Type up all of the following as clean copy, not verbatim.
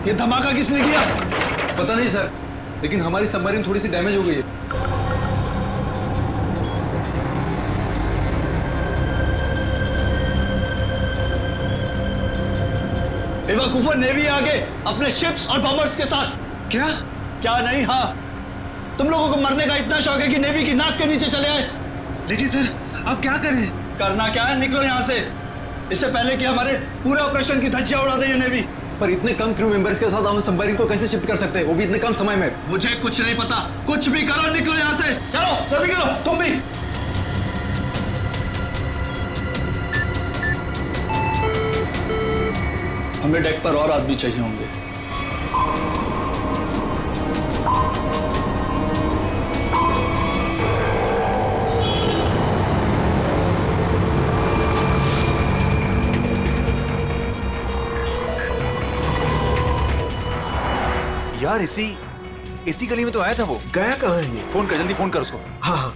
ये धमाका किसने किया? पता नहीं सर, लेकिन हमारी सबमरीन थोड़ी सी डैमेज हो गई है। बेवकूफों, नेवी आगे अपने शिप्स और बॉम्बर्स के साथ। क्या? क्या नहीं? हाँ, तुम लोगों को मरने का इतना शौक है कि नेवी की नाक के नीचे चले आए। लेकिन सर अब क्या करें? करना क्या है, निकलो यहाँ से, इससे पहले कि हमारे पूरे ऑपरेशन की धज्जियां उड़ा दे ये नेवी। पर इतने कम क्रू मेंबर्स के साथ हम सबमरीन को कैसे शिफ्ट कर सकते हैं, वो भी इतने कम समय में? मुझे कुछ नहीं पता, कुछ भी करो, निकलो यहाँ से। चलो जल्दी करो, तुम भी। हमें डेक पर और आदमी चाहिए होंगे। यार इसी गली में तो आया था वो। गया कहाँ है ये? फोन कर, जल्दी फोन कर उसको। हाँ हाँ।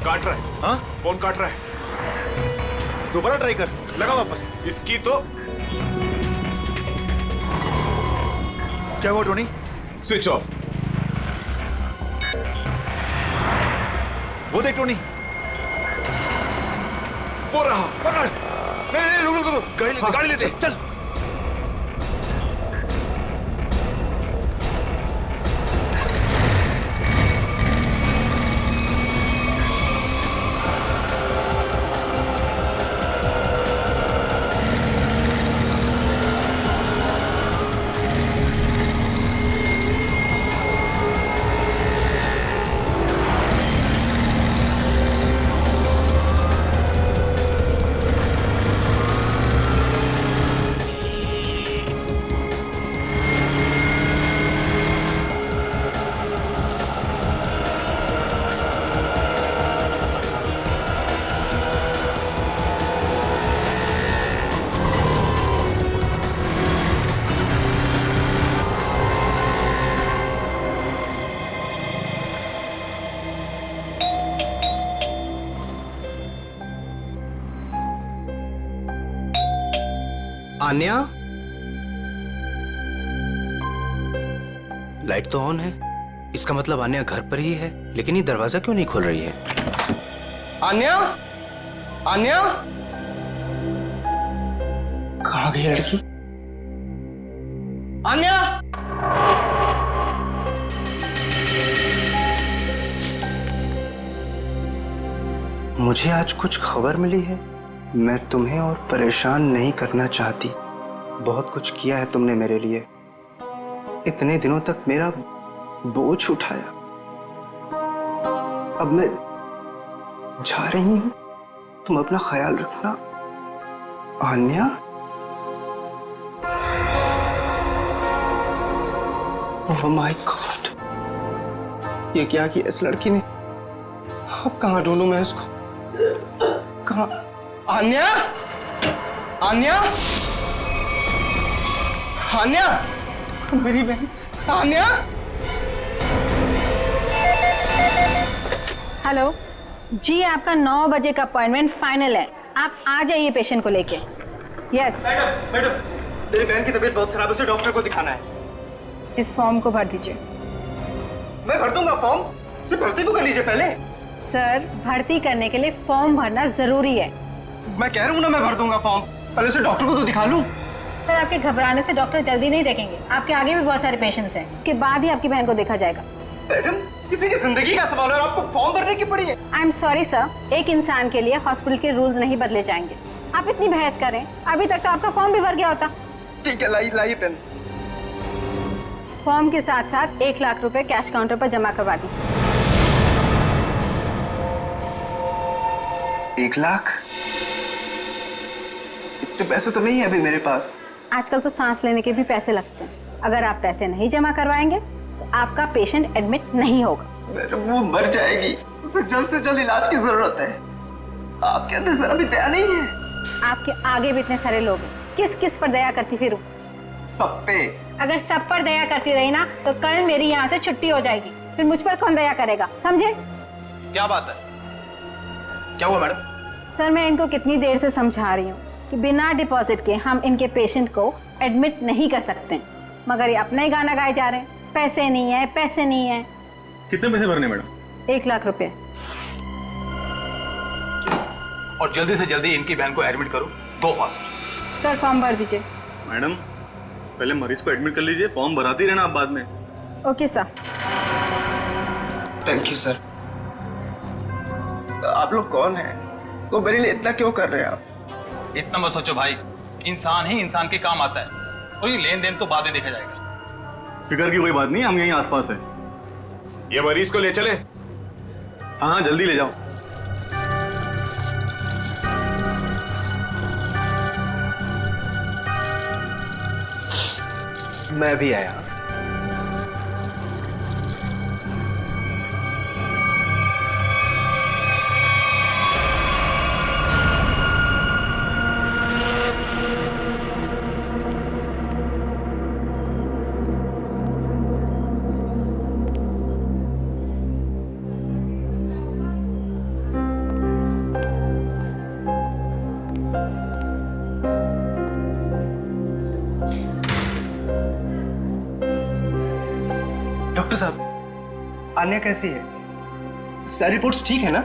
काट रहा है। हाँ, फोन काट रहा है। दोबारा ट्राई कर, लगा वापस। इसकी तो क्या हुआ टोनी? Switch off. वो देख टोनी, वो रहा। पकड़। नहीं रुक, गाड़ी लेते चल। आन्या, लाइट तो ऑन है, इसका मतलब आन्या घर पर ही है, लेकिन ये दरवाजा क्यों नहीं खोल रही है? आन्या, आन्या, कहाँ गई लड़की? आन्या, मुझे आज कुछ खबर मिली है। मैं तुम्हें और परेशान नहीं करना चाहती। बहुत कुछ किया है तुमने मेरे लिए, इतने दिनों तक मेरा बोझ उठाया। अब मैं जा रही हूं, तुम अपना ख्याल रखना। आन्या, ओह माय गॉड, ये क्या किया इस लड़की ने? अब कहाँ ढूंढूं मैं इसको? कहाँ? आन्या, आन्या, आन्या, मेरी बहन आन्या। हेलो जी, आपका 9 बजे का अपॉइंटमेंट फाइनल है, आप आ जाइए पेशेंट को लेके। यस मैडम, मेरी बहन की तबीयत बहुत खराब है, उसे डॉक्टर को दिखाना है। इस फॉर्म को भर दीजिए। मैं भर दूंगा फॉर्म, उसे भर्ती तो कर लीजिए पहले। सर, भर्ती करने के लिए फॉर्म भरना जरूरी है। मैं कह रहा हूँ ना, मैं भर दूंगा फॉर्म, पहले उसे डॉक्टर को तो दिखा लूं। सर, आपके घबराने से डॉक्टर जल्दी नहीं देखेंगे, आपके आगे भी बहुत सारे पेशेंट्स हैं, उसके बाद ही आपकी बहन को देखा जाएगा। मैडम, किसी की जिंदगी का सवाल है और आपको फॉर्म भरने की पड़ी है। आई एम सॉरी सर, एक इंसान के लिए हॉस्पिटल के रूल्स नहीं बदले जाएंगे। आप इतनी बहस करें, अभी तक तो आपका फॉर्म भी भर गया होता। ठीक है, लाइए पेन। फॉर्म के साथ साथ 1 लाख रुपए कैश काउंटर पर जमा करवा दीजिए। 1 लाख? इतने पैसे तो नहीं है अभी मेरे पास। आजकल तो सांस लेने के भी पैसे लगते हैं। अगर आप पैसे नहीं जमा करवाएंगे तो आपका पेशेंट एडमिट नहीं होगा। वो मर जाएगी, उसे जल्द से जल्द इलाज की जरूरत है। आप कहते जरा भी दया नहीं है? आपके आगे भी इतने सारे लोग हैं, किस किस पर दया करती फिरूं? सब पे। अगर सब पर दया करती रही ना तो कल मेरी यहाँ से छुट्टी हो जाएगी, फिर मुझ पर कौन दया करेगा, समझे? क्या बात है? क्या हुआ मैडम? सर मैं इनको कितनी देर से समझा रही हूँ कि बिना डिपॉजिट के हम इनके पेशेंट को एडमिट नहीं कर सकते, मगर ये अपना ही गाना गाए जा रहे हैं, पैसे नहीं है, पैसे नहीं है। कितने पैसे भरने मैडम? 1 लाख रुपए। और जल्दी से जल्दी इनकी बहन को एडमिट करो, गो फास्ट। सर फॉर्म भर दीजिए। मैडम पहले मरीज को एडमिट कर लीजिए, फॉर्म भराती रहना आप बाद में। Okay sir. Thank you sir. आप लोग कौन हैं? वो मेरे लिए इतना क्यों कर रहे हैं आप? इतना मत सोचो भाई, इंसान ही इंसान के काम आता है, और ये लेन देन तो बाद में देखा जाएगा। फिक्र की कोई बात नहीं, हम यहीं आसपास है। ये मरीज को ले चले। हाँ हाँ जल्दी ले जाओ। मैं भी आया। डॉक्टर साहब, आन्या कैसी है? सारी रिपोर्ट्स ठीक है ना?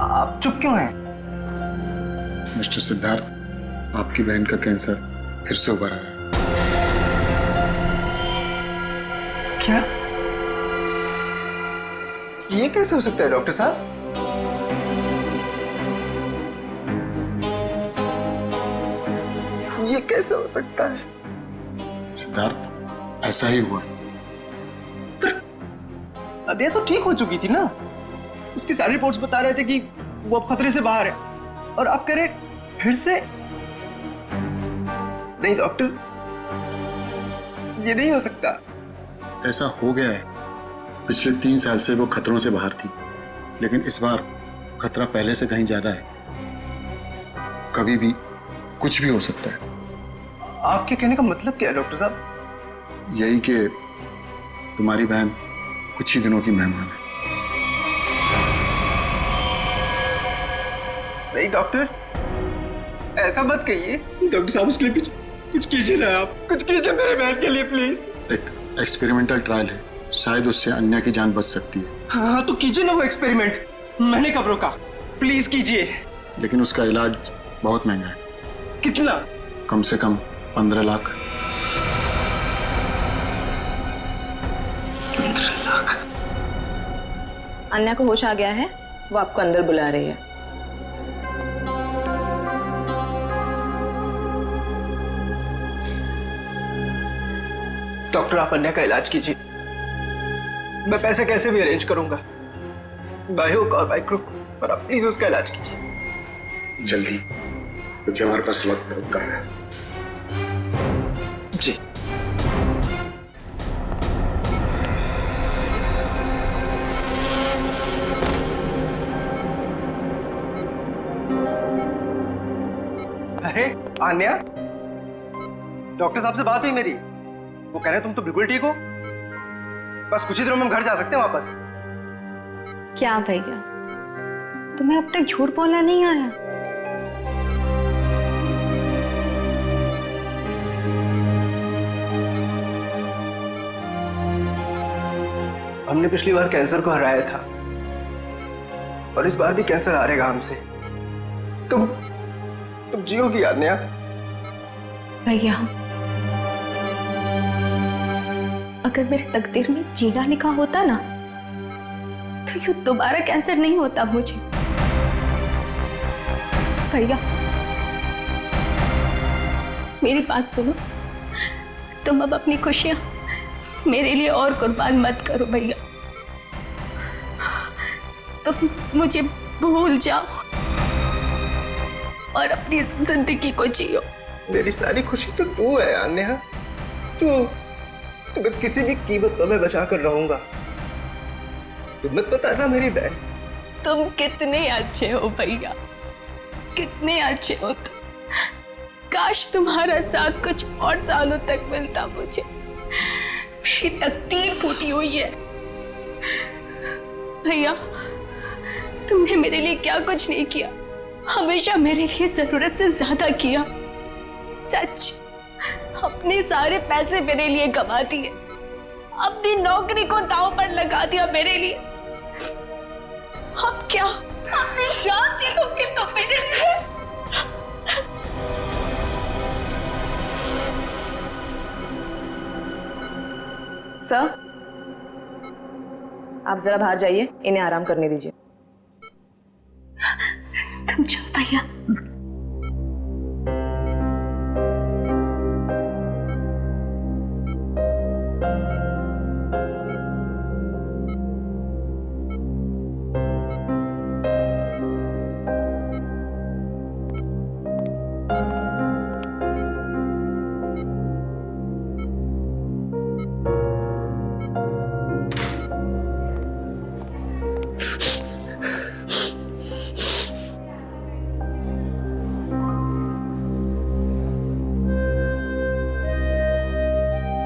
आप चुप क्यों हैं? मिस्टर सिद्धार्थ, आपकी बहन का कैंसर फिर से उभरा है। क्या? ये कैसे हो सकता है डॉक्टर साहब? ये कैसे हो सकता है? सिद्धार्थ, ऐसा ही हुआ। अभी तो ठीक हो चुकी थी ना? उसकी सारी रिपोर्ट्स बता रहे थे कि वो अब खतरे से बाहर है, और आप कह रहे फिर से? नहीं डॉक्टर, ये नहीं हो सकता। ऐसा हो गया है। पिछले 3 साल से वो खतरों से बाहर थी, लेकिन इस बार खतरा पहले से कहीं ज्यादा है। कभी भी कुछ भी हो सकता है। आपके कहने का मतलब क्या है डॉक्टर साहब? यही कि तुम्हारी बहन कुछ ही दिनों की मेहमान है। नहीं डॉक्टर, ऐसा मत कहिए। डॉक्टर साहब, उसके लिए कुछ कीजिए ना, आप कुछ कीजिए मेरे बहन के लिए प्लीज। एक एक्सपेरिमेंटल ट्रायल है, शायद उससे अन्या की जान बच सकती है। हाँ तो कीजिए ना वो एक्सपेरिमेंट। मैंने कब रोका? प्लीज कीजिए। लेकिन उसका इलाज बहुत महंगा है। कितना? कम से कम 15 लाख। 15 लाख? अन्या को होश आ गया है, वो आपको अंदर बुला रही है। डॉक्टर, आप अन्या का इलाज कीजिए। मैं पैसे कैसे भी अरेंज करूंगा, बाय हुक और बाय क्रुक, पर आप प्लीज उसका इलाज कीजिए जल्दी, क्योंकि हमारे पास वक्त बहुत कम है। जी। अरे आन्या, डॉक्टर साहब से बात हुई मेरी, वो कह रहे तुम तो बिल्कुल ठीक हो, बस कुछ ही दिनों में हम घर जा सकते हैं वापस। क्या भैया, तुम्हें अब तक झूठ बोलना नहीं आया? हमने पिछली बार कैंसर को हराया था, और इस बार भी कैंसर हारेगा हमसे। तुम जियोगी आन्या। भैया, अगर मेरे तकदीर में जीना लिखा होता ना, तो यूं दोबारा कैंसर नहीं होता मुझे। भैया मेरी बात सुनो, तुम अब अपनी खुशियां मेरे लिए और कुर्बान मत करो भैया। तुम मुझे भूल जाओ और अपनी जिंदगी को जियो। मेरी सारी खुशी तो तू है यार नेहा। तुम्हें किसी भी कीमत पर मैं बचा कर रहूंगा। तुम मत बताना मेरी बहन। तुम कितने अच्छे हो भैया, कितने अच्छे हो तुम। काश तुम्हारा साथ कुछ और सालों तक मिलता मुझे। मेरी तकदीर फूटी हुई है भैया। तुमने मेरे लिए क्या कुछ नहीं किया, हमेशा मेरे लिए जरूरत से ज्यादा किया। सच, अपने सारे पैसे मेरे लिए गवा दिए, अपनी नौकरी को दांव पर लगा दिया मेरे लिए। अब क्या अपनी जान दे दोगे तो मेरे लिए? सर, आप जरा बाहर जाइए, इन्हें आराम करने दीजिए। तुम जाओ भैया।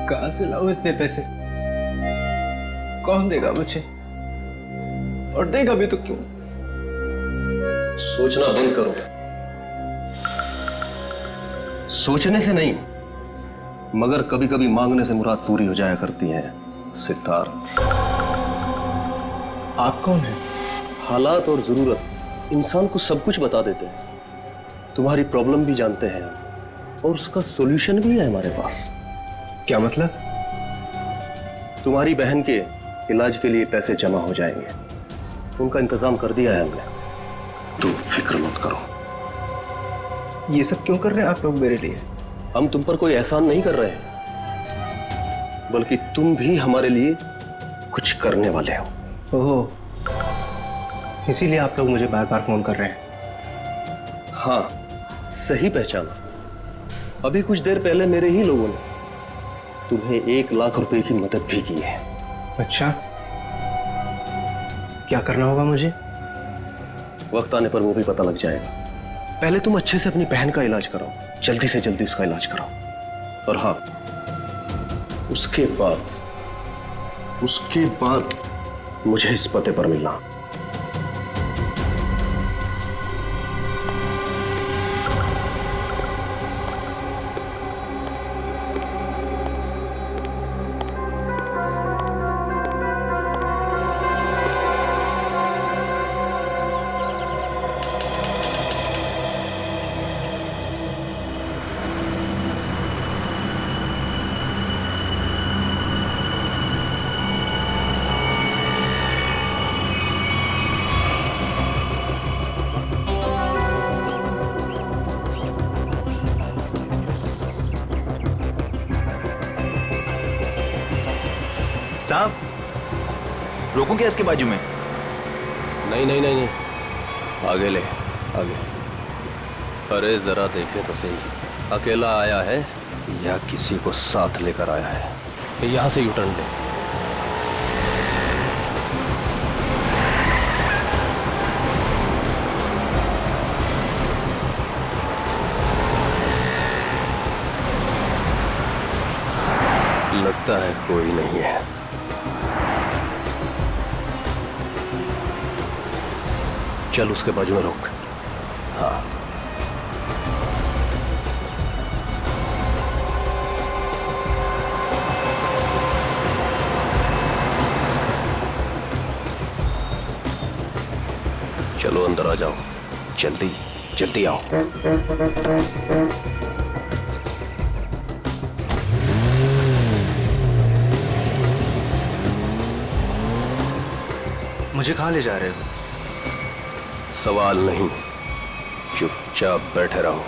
कहां से लाऊं इतने पैसे? कौन देगा मुझे? और देगा भी तो क्यों? सोचना बंद करो। सोचने से नहीं, मगर कभी कभी मांगने से मुराद पूरी हो जाया करती है सिद्धार्थ। आप कौन हैं? हालात और जरूरत इंसान को सब कुछ बता देते हैं। तुम्हारी प्रॉब्लम भी जानते हैं और उसका सॉल्यूशन भी है हमारे पास। क्या मतलब? तुम्हारी बहन के इलाज के लिए पैसे जमा हो जाएंगे, उनका इंतजाम कर दिया है हमने। तुम फिक्र मत करो। ये सब क्यों कर रहे हैं आप लोग मेरे लिए? हम तुम पर कोई एहसान नहीं कर रहे हैं, बल्कि तुम भी हमारे लिए कुछ करने वाले हो। ओह, इसीलिए आप लोग मुझे बार बार फोन कर रहे हैं। हाँ, सही पहचाना। अभी कुछ देर पहले मेरे ही लोगों ने तुम्हें 1 लाख रुपए की मदद भी की है। अच्छा, क्या करना होगा मुझे? वक्त आने पर वो भी पता लग जाएगा। पहले तुम अच्छे से अपनी बहन का इलाज कराओ, जल्दी से जल्दी उसका इलाज कराओ। और हाँ, उसके बाद मुझे इस पते पर मिलना। साहब, रोकूं क्या इसके बाजू में? नहीं, आगे ले, आगे। अरे जरा देखे तो सही, अकेला आया है या किसी को साथ लेकर आया है? यहां से यूटर्न ले। लगता है कोई नहीं है। चल उसके बाजू में रोक। हाँ, चलो अंदर आ जाओ, जल्दी जल्दी आओ। मुझे कहाँ ले जा रहे हो? सवाल नहीं, चुपचाप बैठे रहो।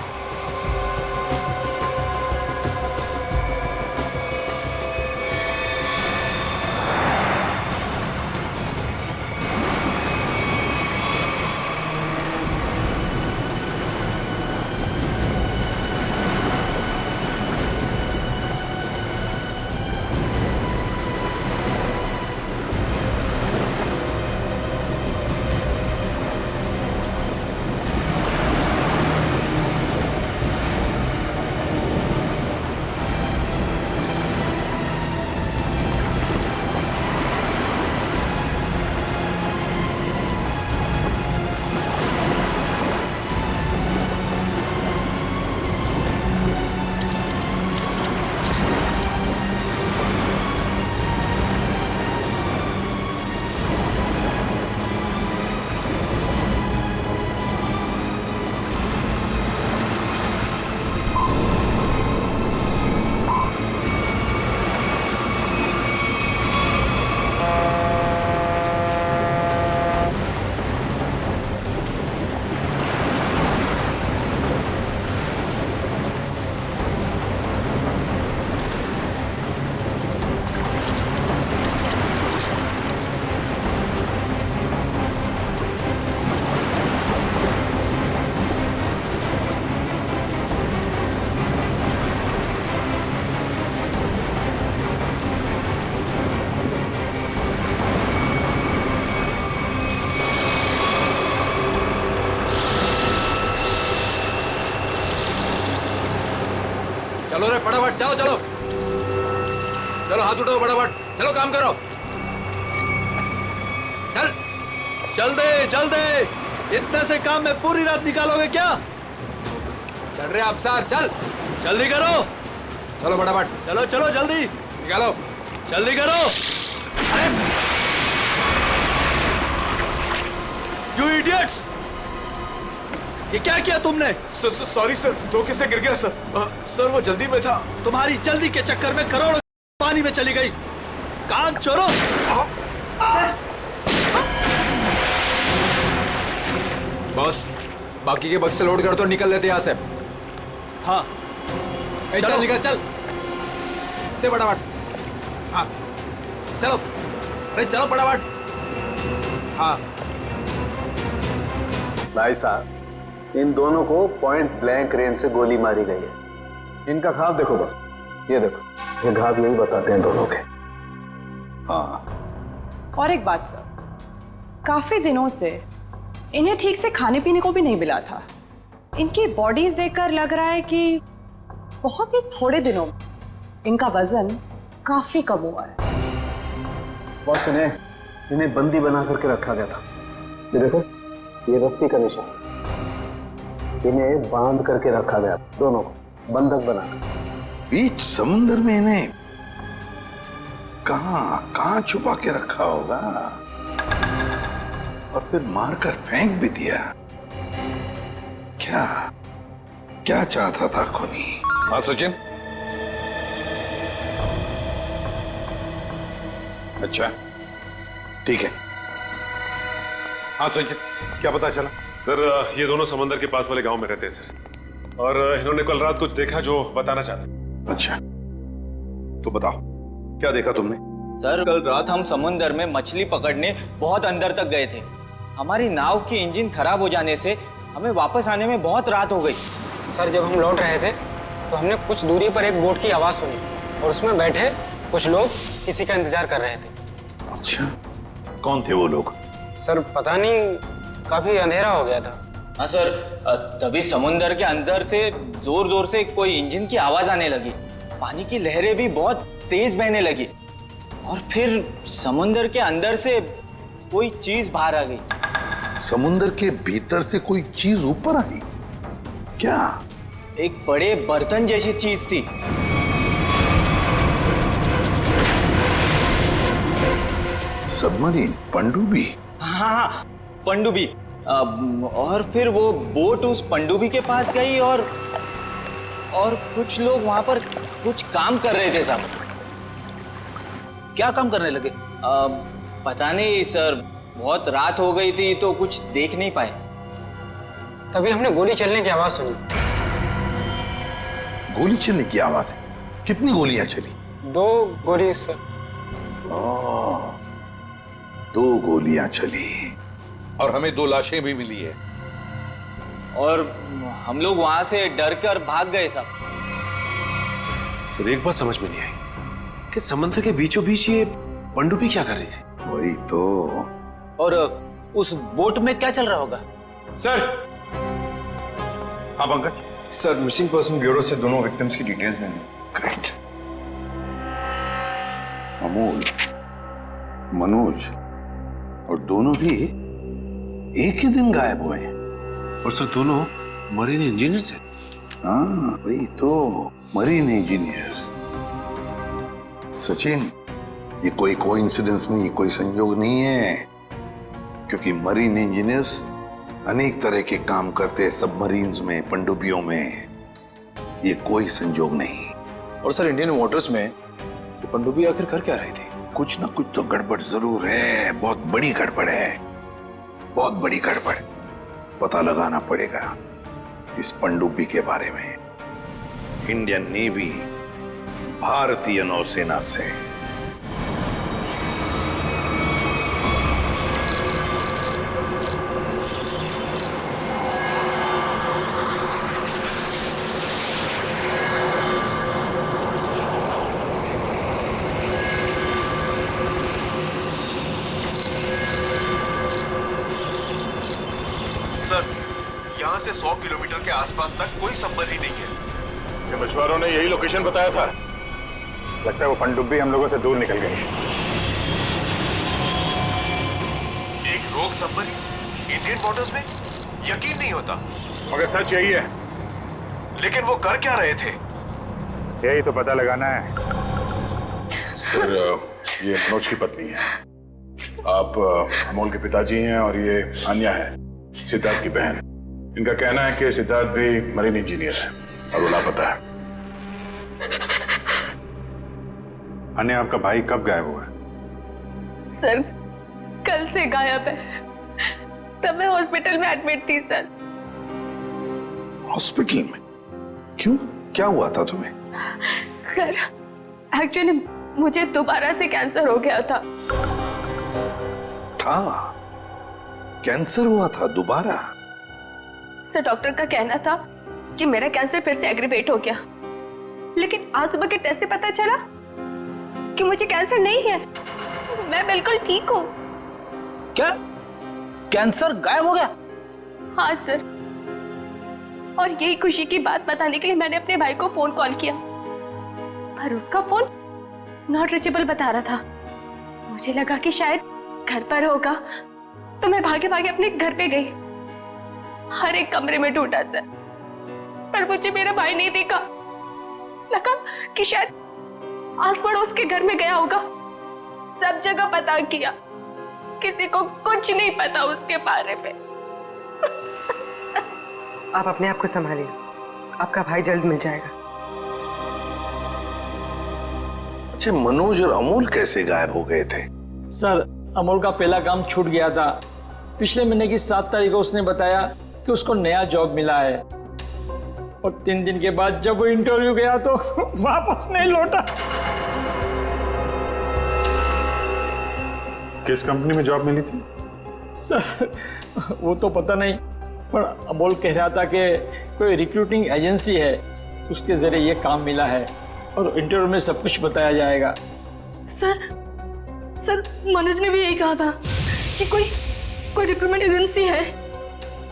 चलो रे फटाफट, चलो चलो चलो, हाथ उठाओ फटाफट, चलो काम करो, चल चल दे, इतने से काम में पूरी रात निकालोगे क्या? चल रहे अफसर, चल जल्दी करो, चलो फटाफट, चलो चलो जल्दी निकालो, जल्दी करो। अरे यू इडियट्स, ये क्या किया तुमने? सॉरी सर, धोखे से गिर गया सर। सर वो जल्दी में था। तुम्हारी जल्दी के चक्कर में करोड़ों पानी में चली गई। कान चोरों, बॉस, बाकी के बक्से लोड कर तो निकल लेते यहाँ से। हाँ चल निकल, चल दे फटाफट, हाँ चलो, अरे चलो फटाफट, हाँ। भाई साहब, इन दोनों को पॉइंट ब्लैंक रेंज से गोली मारी गई है। इनका घाव देखो बस, ये देखो, ये घाव यही बताते हैं दोनों के। और एक बात सर, काफी दिनों से इन्हें ठीक से खाने पीने को भी नहीं मिला था। इनकी बॉडीज देखकर लग रहा है कि बहुत ही थोड़े दिनों में इनका वजन काफी कम हुआ है। बॉस, इन्हें बंदी बना करके रखा गया था। ये देखो, ये रस्सी का निशान, इन्हें बांध करके रखा गया, दोनों को बंधक बनाकर। बीच समुद्र में इन्हें कहां छुपा के रखा होगा, और फिर मारकर फेंक भी दिया। क्या चाहता था खूनी? हाँ सचिन, अच्छा ठीक है। हाँ सचिन, क्या पता चला? सर, ये दोनों समंदर के पास वाले गांव में रहते हैं सर, और इन्होंने कल रात कुछ देखा जो बताना चाहते। अच्छा, तो बताओ क्या देखा तुमने? सर, कल रात हम समुंदर में मछली पकड़ने बहुत अंदर तक गए थे। हमारी नाव की इंजन खराब हो जाने से हमें वापस आने में बहुत रात हो गई। सर, जब हम लौट रहे थे तो हमने कुछ दूरी पर एक बोट की आवाज सुनी, और उसमें बैठे कुछ लोग किसी का इंतजार कर रहे थे। अच्छा, कौन थे वो लोग? सर पता नहीं, काफी अंधेरा हो गया था। हाँ सर, तभी समुंदर के अंदर से जोर जोर से कोई इंजन की आवाज आने लगी। पानी की लहरें भी बहुत तेज बहने लगी, और फिर समुंदर के अंदर से कोई चीज बाहर आ गई। समुंदर के भीतर से कोई चीज ऊपर आई? क्या? एक बड़े बर्तन जैसी चीज थी। सबमरीन, पनडुब्बी? हाँ, पनडुब्बी। और फिर वो बोट उस पनडुब्बी के पास गई, और कुछ लोग वहां पर कुछ काम कर रहे थे साहब। क्या काम करने लगे? पता नहीं सर, बहुत रात हो गई थी तो कुछ देख नहीं पाए। तभी हमने गोली चलने की आवाज सुनी। गोली चलने की आवाज? कितनी गोलियां चली? 2 गोली सर। 2 गोलियां चली, और हमें 2 लाशें भी मिली है। और हम लोग वहां से डर कर भाग गए साहब। सर, एक बात समझ में नहीं आई कि समंदर के बीचों बीच ये पनडुब्बी क्या कर रही थी? वही तो। और उस बोट में क्या चल रहा होगा? सर। हाँ Pankaj. Sir, missing person bureau से दोनों विक्टिम्स की डिटेल्स मिली। ग्रेट। अमोल, मनोज, और दोनों भी एक ही दिन गायब हुए हैं। और सर, दोनों मरीन इंजीनियर्स हैं। हाँ वही तो, मरीन इंजीनियर्स। सचिन, ये कोई कोइंसिडेंस नहीं, कोई संयोग नहीं है, क्योंकि मरीन इंजीनियर्स अनेक तरह के काम करते हैं सबमरीन्स में, पनडुब्बियों में। ये कोई संयोग नहीं। और सर, इंडियन वाटर्स में ये पनडुब्बी आखिर कर क्या रही थी? कुछ ना कुछ तो गड़बड़ जरूर है, बहुत बड़ी गड़बड़ है, बहुत बड़ी गड़बड़। पता लगाना पड़ेगा इस पनडुब्बी के बारे में। इंडियन नेवी, भारतीय नौसेना से। सर, यहाँ से 100 किलोमीटर के आसपास तक कोई संबंध ही नहीं है। मछुआरों ने यही लोकेशन बताया था। लगता है वो पनडुब्बी हम लोगों से दूर निकल गई। एक रोग सबमरीन इंडियन वाटर्स में, यकीन नहीं होता। मगर सच यही है। लेकिन वो कर क्या रहे थे? यही तो पता लगाना है। सर, ये मनोज की पत्नी है। आप अमोल के पिताजी हैं और ये अन्या है, सिद्धार्थ की बहन। इनका कहना है कि सिद्धार्थ भी मरीन इंजीनियर है और वो लापता है। अन्या, आपका भाई कब गायब हुआ? सर, कल से गायब है। तब मैं हॉस्पिटल में एडमिट थी सर। हॉस्पिटल में? क्यों? क्या हुआ था तुम्हें? सर, एक्चुअली मुझे दोबारा से कैंसर हो गया था। कैंसर हुआ था दोबारा? सर, डॉक्टर का कहना था कि मेरा कैंसर फिर से एग्रीवेट हो गया, लेकिन आज सुबह के टेस्ट से पता चला कि मुझे कैंसर नहीं है। मैं बिल्कुल ठीक हूँ। क्या कैंसर गायब हो गया? हाँ सर, और यही खुशी की बात बताने के लिए मैंने अपने भाई को फोन कॉल किया, पर उसका फोन नॉट रीचेबल बता रहा था। मुझे लगा कि शायद घर पर होगा, तो मैं भागे भागे अपने घर पे गई। हर एक कमरे में ढूंढा सर, पर मुझे मेरा भाई नहीं दिखा। लगा कि शायद आस पड़ोस के घर में गया होगा। सब जगह पता किया, किसी को कुछ नहीं पता उसके बारे में। आप अपने आप को संभालिए, आपका भाई जल्द मिल जाएगा। अच्छा, मनोज और अमोल कैसे गायब हो गए थे? सर, अमोल का पहला काम छूट गया था। पिछले महीने की 7 तारीख को उसने बताया कि उसको नया जॉब मिला है, और 3 दिन के बाद जब वो इंटरव्यू गया तो वापस नहीं लौटा। किस कंपनी में जॉब मिली थी? सर, वो तो पता नहीं, पर अमोल कह रहा था कि कोई रिक्रूटिंग एजेंसी है, उसके जरिए ये काम मिला है और इंटरव्यू में सब कुछ बताया जाएगा। सर, मनोज ने भी यही कहा था कि कोई रिक्रूटमेंट एजेंसी है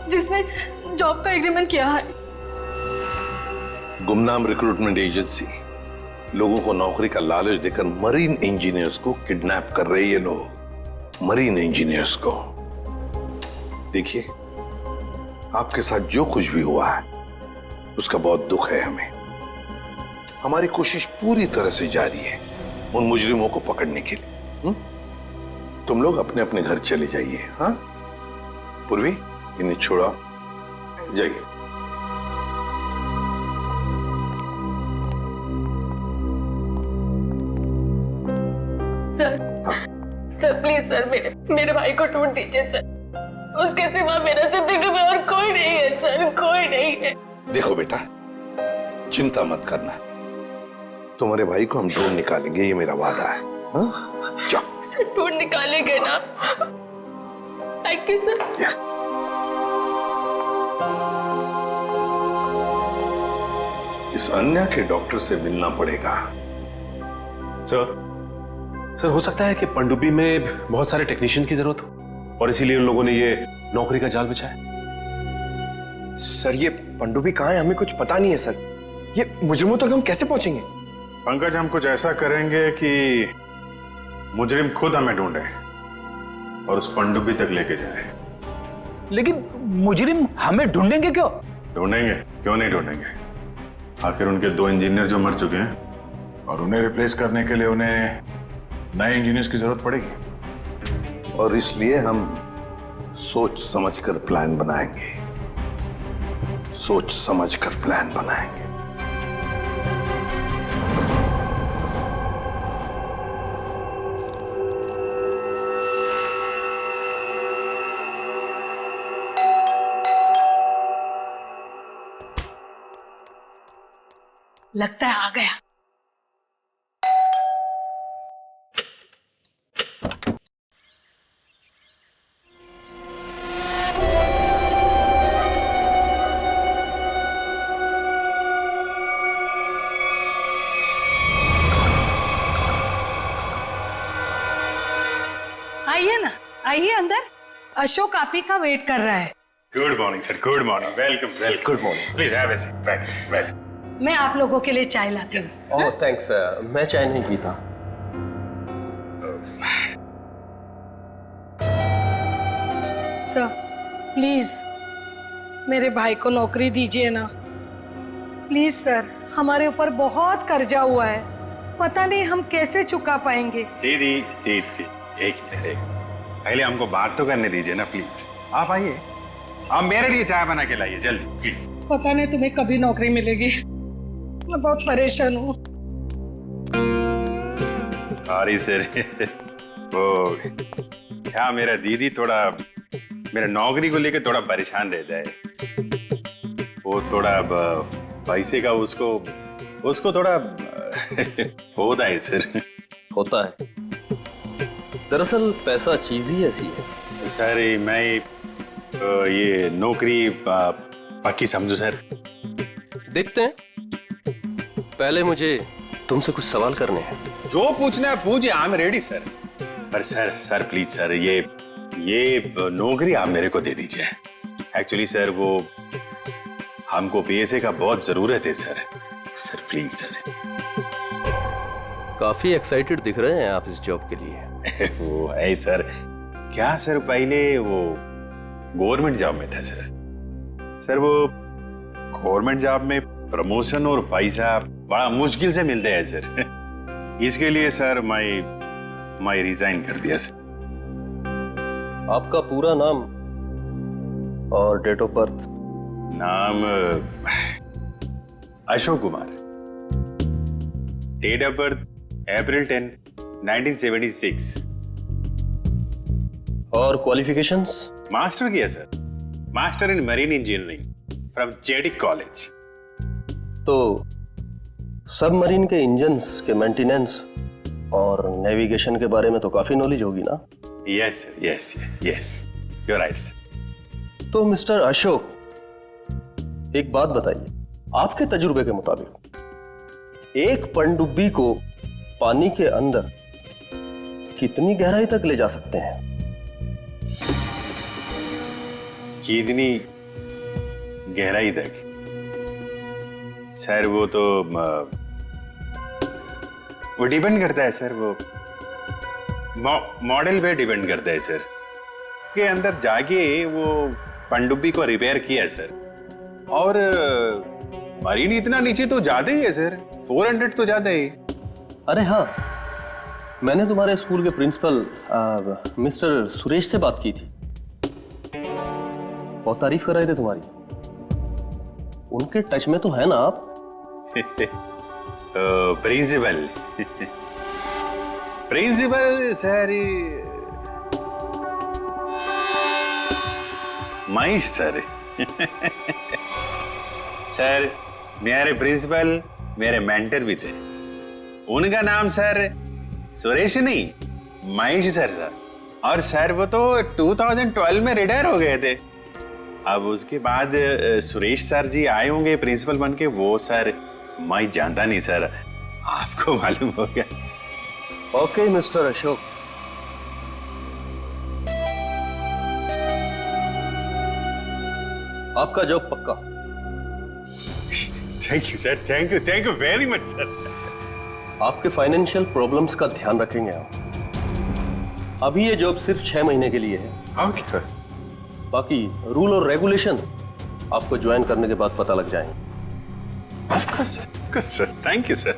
जिसने जॉब का एग्रीमेंट किया है। गुमनाम रिक्रूटमेंट एजेंसी लोगों को नौकरी का लालच देकर मरीन इंजीनियर्स को किडनैप कर रहे हैं। ये लोग मरीन इंजीनियर्स को। देखिए, आपके साथ जो कुछ भी हुआ है उसका बहुत दुख है हमें। हमारी कोशिश पूरी तरह से जारी है उन मुजरिमों को पकड़ने के लिए। तुम लोग अपने अपने घर चले जाइए। हाँ पूर्वी, इन्हें छोड़ो, जाइए। सर प्लीज सर, मेरे भाई को ढूंढ दीजिए सर। उसके सिवा मेरा जिंदगी में और कोई नहीं है सर, कोई नहीं है। देखो बेटा, चिंता मत करना, तुम्हारे भाई को हम ढूंढ निकालेंगे, ये मेरा वादा है। जाओ सर, ढूंढ निकालेंगे ना? Thank you sir. इस अन्या के डॉक्टर से मिलना पड़ेगा। सर, हो सकता है कि पनडुब्बी में बहुत सारे टेक्नीशियन की जरूरत हो और इसीलिए उन लोगों ने ये नौकरी का जाल बिछाया। सर, ये पनडुब्बी कहाँ है? हमें कुछ पता नहीं है सर। ये मुजरिमों तक हम कैसे पहुंचेंगे? पंकज, हम कुछ ऐसा करेंगे कि मुजरिम खुद हमें ढूंढे और उस पनडुब्बी तक लेके जाए। लेकिन मुजरिम हमें ढूंढेंगे क्यों? ढूंढेंगे, क्यों नहीं ढूंढेंगे? आखिर उनके 2 इंजीनियर जो मर चुके हैं और उन्हें रिप्लेस करने के लिए उन्हें नए इंजीनियर्स की जरूरत पड़ेगी, और इसलिए हम सोच समझकर प्लान बनाएंगे। सोच समझकर प्लान बनाएंगे। लगता है आ गया। आइए ना, आइए अंदर। अशोक आप ही का वेट कर रहा है। Good morning sir, good morning. Welcome welcome. Good morning. Please have a seat. बैठ। मैं आप लोगों के लिए चाय लाती हूँ। ओह थैंक्स, मैं चाय नहीं पीता। सर प्लीज मेरे भाई को नौकरी दीजिए ना, प्लीज सर। हमारे ऊपर बहुत कर्जा हुआ है, पता नहीं हम कैसे चुका पाएंगे। दीदी दीदी एक मिनट, पहले हमको बात तो करने दीजिए ना प्लीज। आप आइए, आप मेरे लिए चाय बना के लाइए जल्दी प्लीज। पता नहीं तुम्हें कभी नौकरी मिलेगी, मैं बहुत परेशान हूँ। सॉरी सर, वो क्या मेरा दीदी थोड़ा मेरा नौकरी को लेकर थोड़ा परेशान रहता है। वो थोड़ा पैसे का उसको थोड़ा होता है सर। होता है, दरअसल पैसा चीज ही ऐसी है। सर मैं ये नौकरी पक्की समझू सर। देखते हैं, पहले मुझे तुमसे कुछ सवाल करने हैं। जो पूछना है पूछिए, आई एम रेडी सर। पर सर प्लीज सर, ये नौकरी आप मेरे को दे दीजिए। एक्चुअली सर वो हमको पैसे का बहुत जरूरत है सर प्लीज सर। काफी एक्साइटेड दिख रहे हैं आप इस जॉब के लिए। वो है सर, क्या सर पहले वो गवर्नमेंट जॉब में था सर वो गवर्नमेंट जॉब में प्रमोशन और पैसा बड़ा मुश्किल से मिलते हैं सर। इसके लिए सर मैं रिजाइन कर दिया सर। आपका पूरा नाम और डेट ऑफ बर्थ? नाम Ashok Kumar, date of birth April 10, 1976। और क्वालिफिकेशंस? मास्टर किया sir, master in marine engineering from जेडिक कॉलेज। तो सबमरीन के इंजन्स के मेंटेनेंस और नेविगेशन के बारे में तो काफी नॉलेज होगी ना? Yes sir, yes you are right sir. तो मिस्टर अशोक, एक बात बताइए, आपके तजुर्बे के मुताबिक एक पनडुब्बी को पानी के अंदर कितनी गहराई तक ले जा सकते हैं? कितनी गहराई तक? सर वो तो वो डिपेंड करता है सर, वो मॉडल पे डिपेंड करता है सर। के अंदर जाके वो पनडुब्बी को रिपेयर किया सर, और मरीन इतना नीचे तो ज्यादा ही है सर, 400 तो ज्यादा ही। अरे हाँ, मैंने तुम्हारे स्कूल के प्रिंसिपल मिस्टर सुरेश से बात की थी, बहुत तारीफ कर रहे थे तुम्हारी। उनके टच में तो है ना आप? Principal sir, Mahesh sir. Sir मेरे प्रिंसिपल मेरे मेंटर भी थे, उनका नाम सर सुरेश नहीं महेश सर। और सर वो तो 2012 में रिटायर हो गए थे। अब उसके बाद सुरेश सर जी आए होंगे प्रिंसिपल बन के। वो सर मैं जानता नहीं सर, आपको मालूम हो गया। ओके मिस्टर अशोक, आपका जॉब पक्का। Thank you sir, thank you very much sir. आपके फाइनेंशियल प्रॉब्लम्स का ध्यान रखेंगे हम। अभी ये जॉब सिर्फ 6 महीने के लिए है। ओके। बाकी रूल और रेगुलेशंस आपको ज्वाइन करने के बाद पता लग जाएंगे। Sir thank you sir.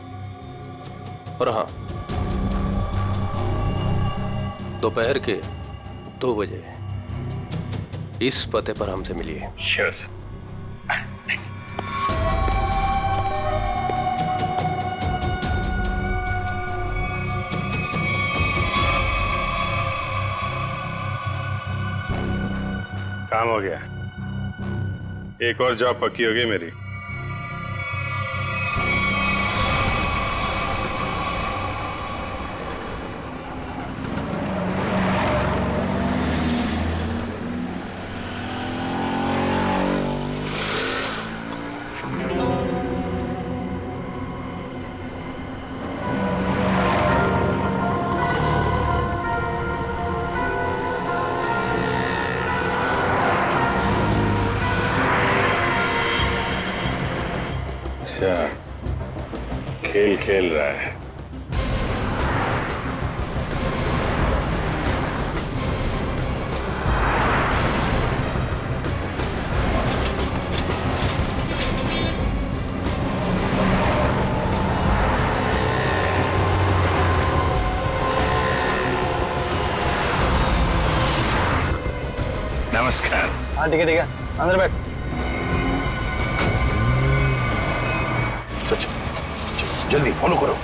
और हाँ, दोपहर के 2 बजे इस पते पर हमसे मिलिए। Sure sir. काम हो गया, एक और जॉब पक्की हो गई मेरी। अच्छा, खेल खेल रहा है। नमस्कार। हाँ ठीक है अंदर बैठ। सच जल्दी फॉलो करो।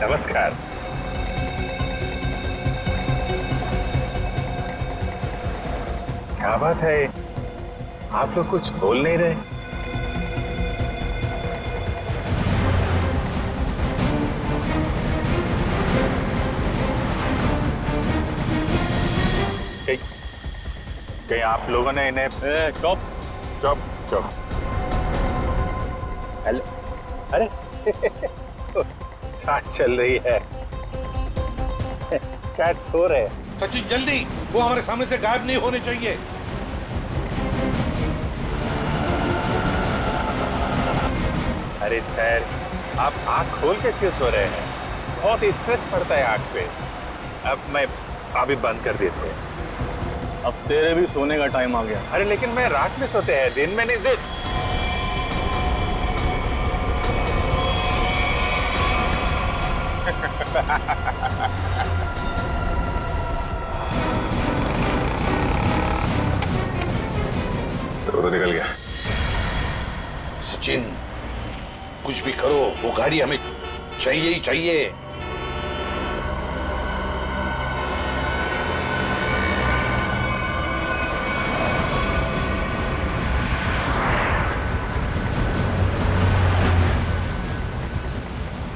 नमस्कार। क्या बात है, आप लोग कुछ बोल नहीं रहे? कहीं आप लोगों ने इन्हें चुप चुप चुप। हेलो, अरे सांस चल रही है, शायद सो रहे हैं। सचिन जल्दी, वो हमारे सामने से गायब नहीं होने चाहिए। अरे सर, आप आंख खोल के क्यों सो रहे हैं? बहुत स्ट्रेस पड़ता है आंख पे। अब मैं अभी बंद कर देते हैं। अब तेरे भी सोने का टाइम आ गया। अरे लेकिन मैं रात में सोते हैं, दिन में नहीं। तो निकल गया। सचिन कुछ भी करो, वो गाड़ी हमें चाहिए ही चाहिए।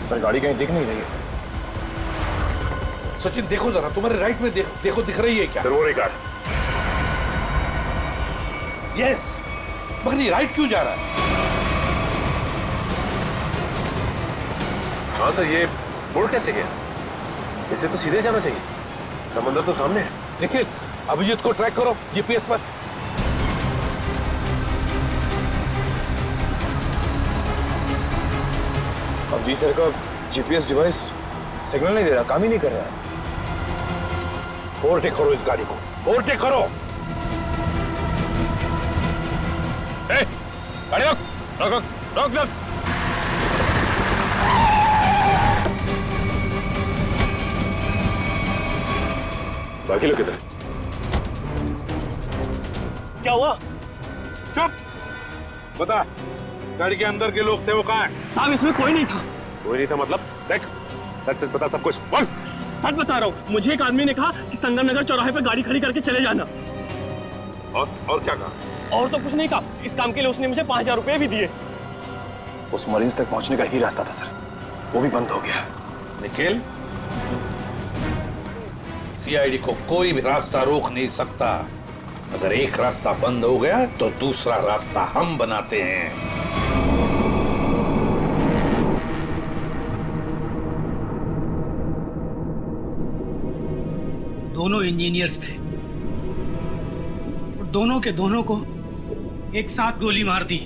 सर गाड़ी कहीं दिख नहीं रही है। सचिन देखो जरा, तुम्हारे राइट में देखो दिख रही है क्या? सर वो रही कार। यस, मगर ये राइट क्यों जा रहा है? हाँ सर, ये मुड़ कैसे गया? इसे तो सीधे जाना चाहिए, समंदर तो सामने है। निखिल, अभिजीत को ट्रैक करो जीपीएस पर। अब जी सर का जीपीएस डिवाइस सिग्नल नहीं दे रहा, काम ही नहीं कर रहा है। ओवरटेक करो इस गाड़ी को, ओवरटेक करो। गाड़ी रोक रोक रोक रोक रोक। बाकी लोग किधर? क्या हुआ? चुप, बता, गाड़ी के अंदर के लोग थे वो कहाँ हैं? साहब इसमें कोई नहीं था। कोई नहीं था मतलब? देख, सच सच बता सब कुछ, बोल। सच बता रहा हूँ, मुझे एक आदमी ने कहा कि संगम नगर चौराहे पर गाड़ी खड़ी करके चले जाना। और क्या कहा? और तो कुछ नहीं कहा, इस काम के लिए उसने मुझे 5000 रुपए भी दिए। उस मरीज तक पहुंचने का ही रास्ता था सर, वो भी बंद हो गया। निखिल, सीआईडी को कोई भी रास्ता रोक नहीं सकता। अगर एक रास्ता बंद हो गया तो दूसरा रास्ता हम बनाते हैं। दोनों इंजीनियर्स थे और दोनों के दोनों को एक साथ गोली मार दी।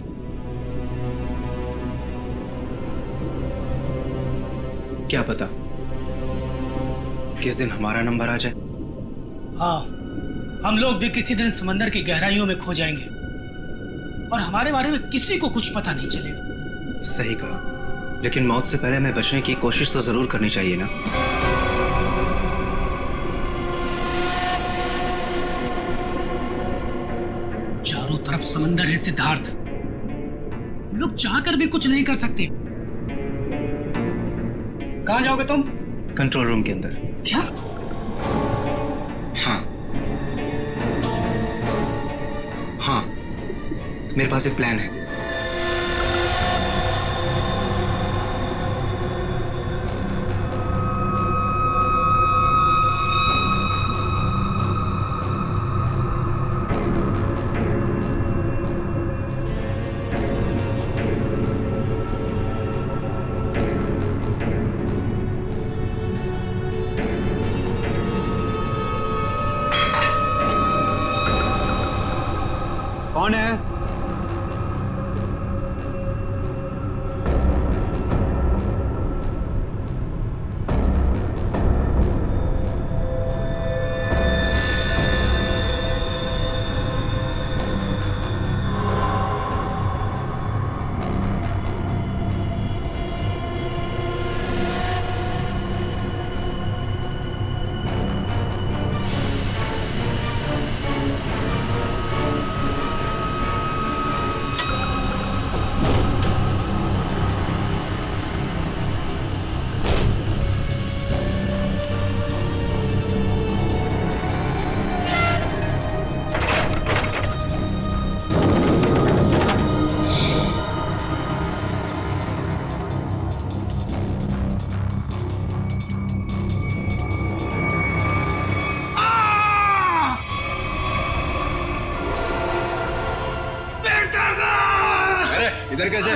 क्या पता किस दिन हमारा नंबर आ जाए। हाँ, हम लोग भी किसी दिन समंदर की गहराइयों में खो जाएंगे और हमारे बारे में किसी को कुछ पता नहीं चलेगा। सही कहा, लेकिन मौत से पहले हमें बचने की कोशिश तो जरूर करनी चाहिए ना। चारों तरफ समंदर है सिद्धार्थ, हम लोग चाहकर भी कुछ नहीं कर सकते। कहाँ जाओगे तुम? कंट्रोल रूम के अंदर। क्या? हाँ हाँ, मेरे पास एक प्लान है। कौन है? इधर कैसे?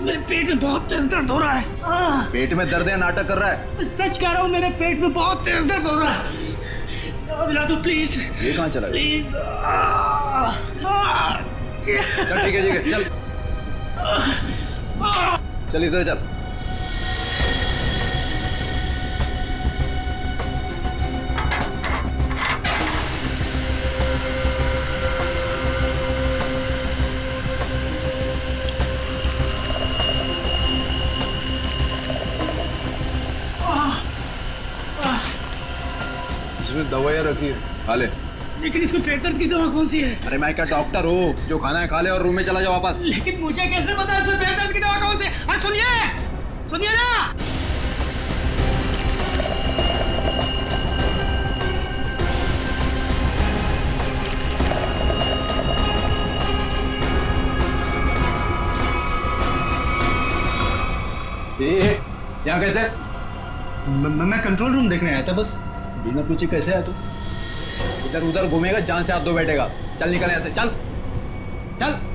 मेरे पेट में बहुत तेज दर्द हो रहा है। पेट में दर्द है, नाटक कर रहा है? सच कह रहा हूँ, मेरे पेट में बहुत तेज दर्द हो रहा है। दवा दिला दो प्लीज। ये कहाँ चला गया? प्लीज। चल ठीक है चल चल इधर चल। इसमें दवाइयाँ रखी है, खा ले। लेकिन इसमें पेट दर्द की दवा कौन सी है? अरे मैं क्या डॉक्टर हूँ? जो खाना है खा ले और रूम में चला जाओ वापस। लेकिन मुझे कैसे पता इसमें पेट दर्द की दवा कौन सी है? सुनिए ना। यहाँ कैसे? मैं कंट्रोल रूम देखने आया था बस। बिना पूछे कैसे आया तू? इधर उधर घूमेगा, जान से हाथ धो बैठेगा। चल निकल यहाँ से, चल चल।